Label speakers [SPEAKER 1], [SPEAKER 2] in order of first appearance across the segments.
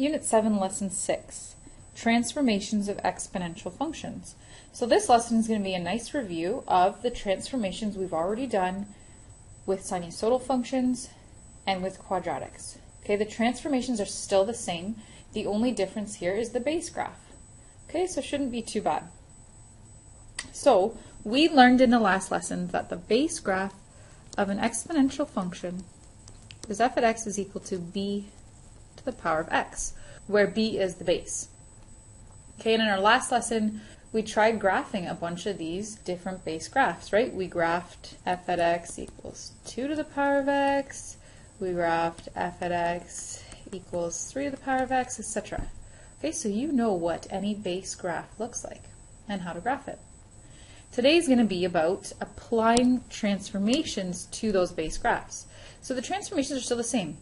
[SPEAKER 1] Unit 7, Lesson 6, Transformations of Exponential Functions. So this lesson is going to be a nice review of the transformations we've already done with sinusoidal functions and with quadratics. Okay, the transformations are still the same. The only difference here is the base graph. Okay, so it shouldn't be too bad. So we learned in the last lesson that the base graph of an exponential function is f of x is equal to b to the power of x, where b is the base. Okay, and in our last lesson, we tried graphing a bunch of these different base graphs, right? We graphed f at x equals 2 to the power of x, we graphed f at x equals 3 to the power of x, etc. Okay, so you know what any base graph looks like and how to graph it. Today is going to be about applying transformations to those base graphs. So the transformations are still the same,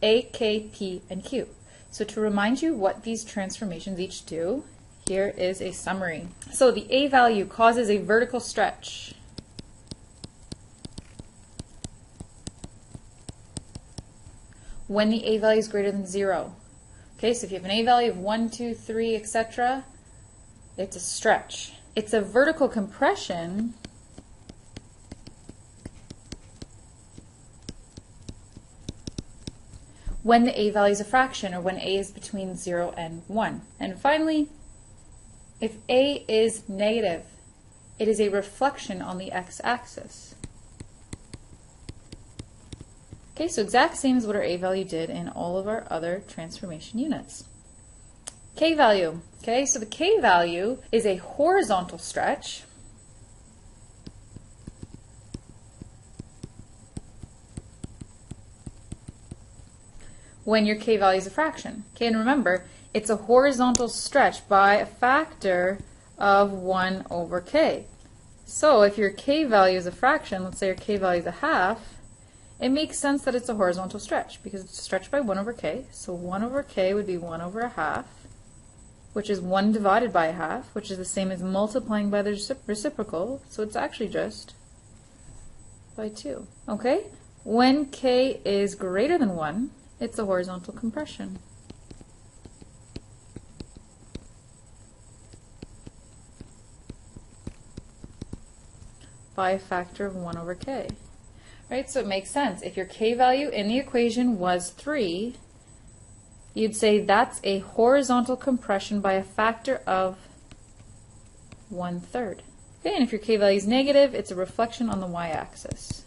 [SPEAKER 1] a, k, p, and q. So to remind you what these transformations each do, here is a summary. So the a value causes a vertical stretch. When the a value is greater than 0. Okay, so if you have an a value of 1, 2, 3, etc., it's a stretch. It's a vertical compression when the a value is a fraction, or when a is between 0 and 1. And finally, if a is negative, it is a reflection on the x-axis. Okay, so exact same as what our a value did in all of our other transformation units. K value. Okay, so the k value is a horizontal stretch when your k value is a fraction. Okay, and remember, it's a horizontal stretch by a factor of 1 over k. So if your k value is a fraction, let's say your k value is a half, it makes sense that it's a horizontal stretch because it's stretched by 1 over k. So 1 over k would be 1 over a half, which is 1 divided by a half, which is the same as multiplying by the reciprocal, so it's actually just by 2. Okay? When k is greater than 1, it's a horizontal compression. By a factor of 1 over k. Right, so it makes sense. If your k value in the equation was 3, you'd say that's a horizontal compression by a factor of 1/3. Okay, and if your k value is negative, it's a reflection on the y-axis.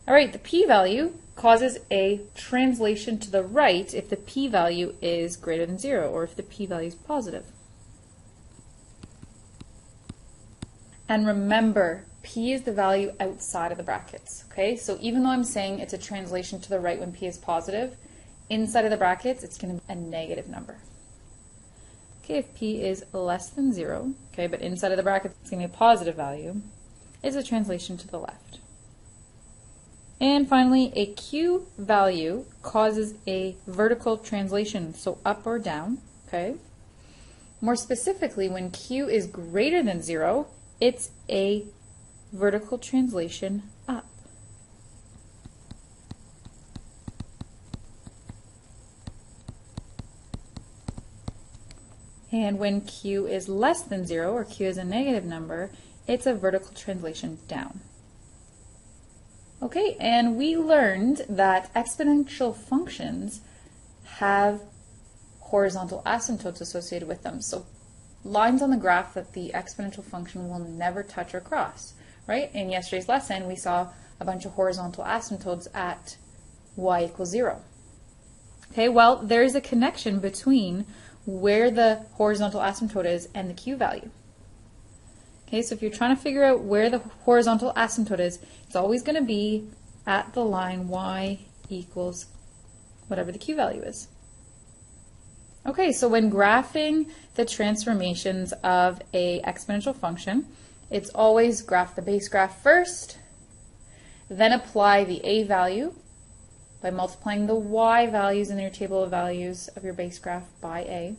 [SPEAKER 1] All right, the p-value causes a translation to the right if the p-value is greater than 0, or if the p-value is positive. And remember, p is the value outside of the brackets, okay? So even though I'm saying it's a translation to the right when p is positive, inside of the brackets, it's going to be a negative number. Okay, if p is less than 0, okay, but inside of the brackets, it's going to be a positive value, it's a translation to the left. And finally, a q value causes a vertical translation, so up or down, okay? More specifically, when q is greater than 0, it's a vertical translation up. And when q is less than 0, or q is a negative number, it's a vertical translation down. Okay, and we learned that exponential functions have horizontal asymptotes associated with them. So lines on the graph that the exponential function will never touch or cross, right? In yesterday's lesson, we saw a bunch of horizontal asymptotes at y equals 0. Okay, well, there's a connection between where the horizontal asymptote is and the q value. Okay, so if you're trying to figure out where the horizontal asymptote is, it's always going to be at the line y equals whatever the q value is. Okay, so when graphing the transformations of an exponential function, it's always graph the base graph first, then apply the a value by multiplying the y values in your table of values of your base graph by a.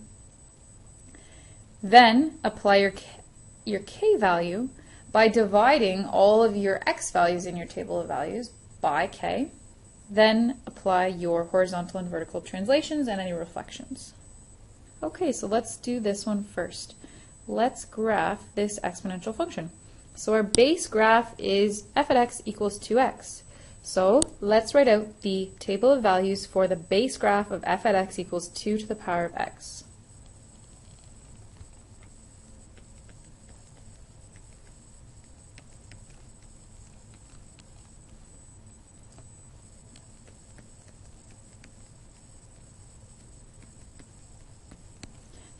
[SPEAKER 1] Then apply your k value by dividing all of your x values in your table of values by k. Then apply your horizontal and vertical translations and any reflections. Okay, so let's do this one first. Let's graph this exponential function. So our base graph is f at x equals 2x. So let's write out the table of values for the base graph of f at x equals 2 to the power of x.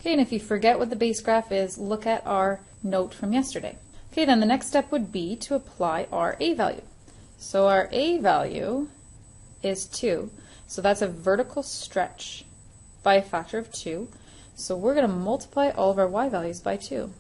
[SPEAKER 1] Okay, and if you forget what the base graph is, look at our note from yesterday. Okay, then the next step would be to apply our a value. So our a value is 2. So that's a vertical stretch by a factor of 2. So we're going to multiply all of our y values by 2.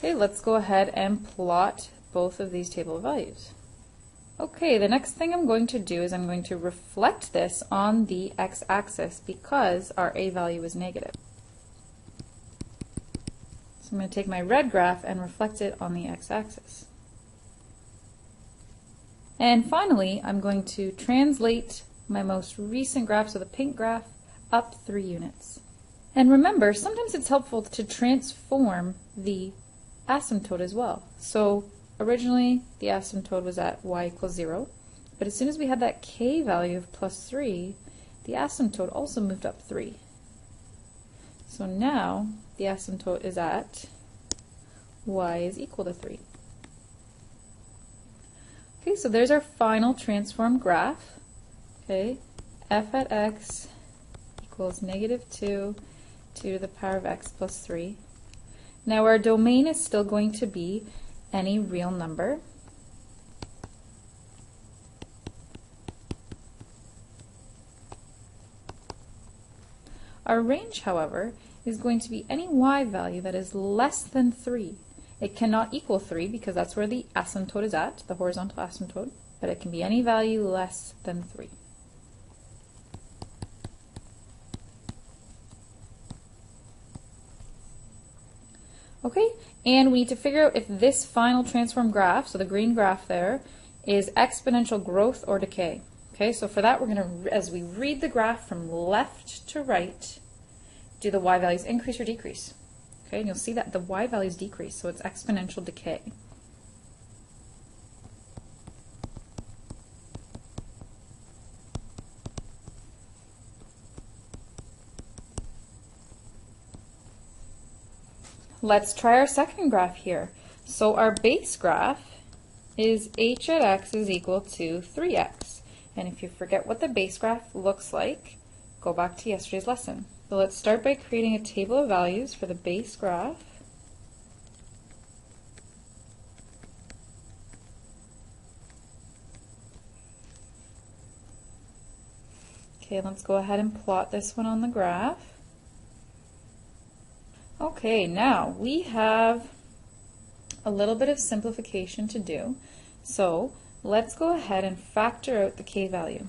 [SPEAKER 1] Okay, let's go ahead and plot both of these table of values. Okay, the next thing I'm going to do is I'm going to reflect this on the x-axis because our a value is negative. So I'm going to take my red graph and reflect it on the x-axis. And finally, I'm going to translate my most recent graph, so the pink graph, up 3 units. And remember, sometimes it's helpful to transform the asymptote as well. So originally the asymptote was at y equals 0, but as soon as we had that k value of plus 3, the asymptote also moved up 3. So now the asymptote is at y is equal to 3. Okay, so there's our final transform graph. Okay, f at x equals negative 2 to the power of x plus 3. Now our domain is still going to be any real number. Our range, however, is going to be any y value that is less than 3. It cannot equal 3 because that's where the asymptote is at, the horizontal asymptote, but it can be any value less than 3. Okay, and we need to figure out if this final transform graph, so the green graph there, is exponential growth or decay. Okay, so for that we're going to, as we read the graph from left to right, do the y values increase or decrease? Okay, and you'll see that the y values decrease, so it's exponential decay. Let's try our second graph here. So our base graph is h at x is equal to 3x. And if you forget what the base graph looks like, go back to yesterday's lesson. So let's start by creating a table of values for the base graph. Okay, let's go ahead and plot this one on the graph. Okay, now we have a little bit of simplification to do. So let's go ahead and factor out the k value.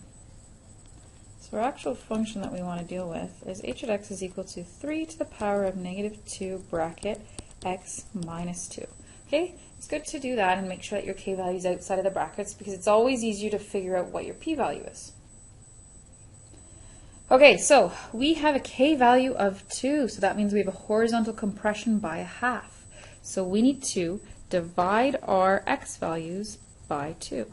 [SPEAKER 1] So our actual function that we want to deal with is h at x is equal to 3 to the power of negative 2 bracket x minus 2. Okay, it's good to do that and make sure that your k value is outside of the brackets because it's always easier to figure out what your p value is. Okay, so we have a k value of 2, so that means we have a horizontal compression by a half. So we need to divide our x values by 2.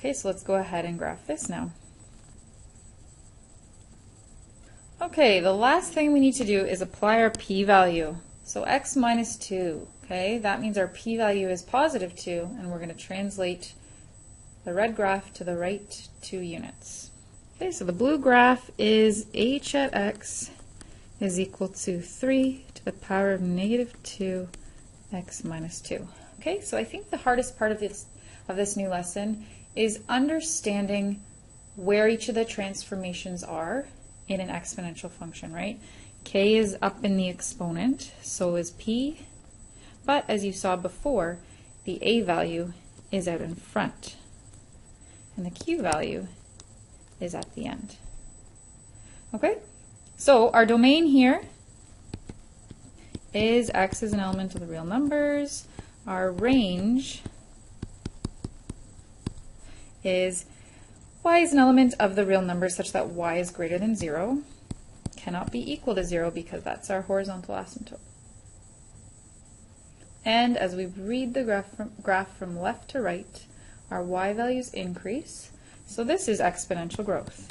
[SPEAKER 1] Okay, so let's go ahead and graph this now. Okay, the last thing we need to do is apply our p-value. So x minus 2, okay, that means our p-value is positive 2, and we're going to translate the red graph to the right 2 units. Okay, so the blue graph is h at x is equal to 3 to the power of negative 2x minus 2. Okay, so I think the hardest part of this new lesson is understanding where each of the transformations are in an exponential function, right? K is up in the exponent, so is P, but as you saw before, the A value is out in front, and the Q value is at the end. Okay, so our domain here is X is an element of the real numbers. Our range is Y is an element of the real numbers such that Y is greater than 0. Cannot be equal to 0 because that's our horizontal asymptote. And as we read the graph from left to right, our Y values increase. So this is exponential growth.